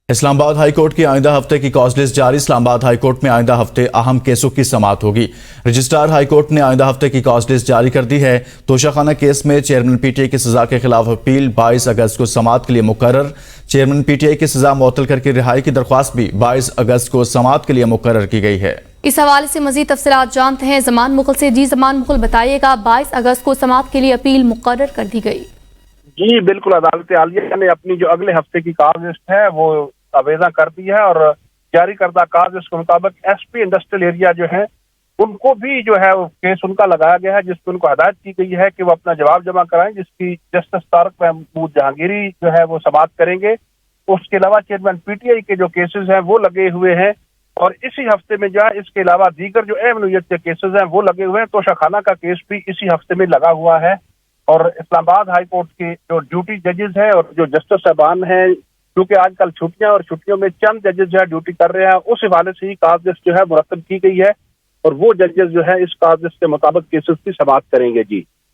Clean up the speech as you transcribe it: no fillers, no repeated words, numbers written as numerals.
اسلام آباد high court کی آئندہ ہفتے کی کاز لسٹ جاری۔ اسلام آباد ہائی کورٹ میں آئندہ ہفتے اہم کیسوں کی سماعت ہوگی۔ رجسٹرار ہائی کورٹ نے آئندہ ہفتے کی کاز لسٹ جاری کر دی ہے۔ توشہ خانہ کیس میں چیئرمین پی ٹی آئی کی سزا کے خلاف اپیل 22 اگست کو سماعت کے لیے مقرر۔ چیئرمین پی ٹی آئی کی سزا معطل کر کے رہائی کی درخواست بھی 22 اگست کو سماعت کے لیے مقرر کی گئی ہے۔ اس حوالے سے مزید تفصیلات جانتے ہیں زمان مغل سے۔ زمان مغل بتائیے گا، 22 اگست کو سماعت کے لیے اپیل مقرر کر دی گئی۔ جی بالکل، عدالت عالیہ نے اپنی جو اگلے ہفتے کی کاز لسٹ ہے وہ آویزاں کر دی ہے، اور جاری کردہ کاز لسٹ کے مطابق ایس پی انڈسٹریل ایریا جو ہے ان کو بھی جو ہے کیس ان کا لگایا گیا ہے، جس پہ ان کو ہدایت کی گئی ہے کہ وہ اپنا جواب جمع کرائیں، جس کی جسٹس طارق محمود جہانگیری جو ہے وہ سماعت کریں گے۔ اس کے علاوہ چیئرمین پی ٹی آئی کے جو کیسز ہیں وہ لگے ہوئے ہیں، اور اسی ہفتے میں جو ہے اس کے علاوہ دیگر جو اہم نوعیت کے کیسز ہیں وہ لگے ہوئے ہیں۔ توشہ خانہ کا کیس بھی اسی ہفتے میں لگا ہوا ہے، اور اسلام آباد ہائی کورٹ کے جو ڈیوٹی ججز ہیں اور جو جسٹس صاحبان ہیں، کیونکہ آج کل چھٹیاں اور چھٹیوں میں چند ججز جو ہے ڈیوٹی کر رہے ہیں، اس حوالے سے ہی کاز لسٹ جو ہے مرتب کی گئی ہے، اور وہ ججز جو ہے اس کاز لسٹ کے مطابق کیسز کی سماعت کریں گے۔ جی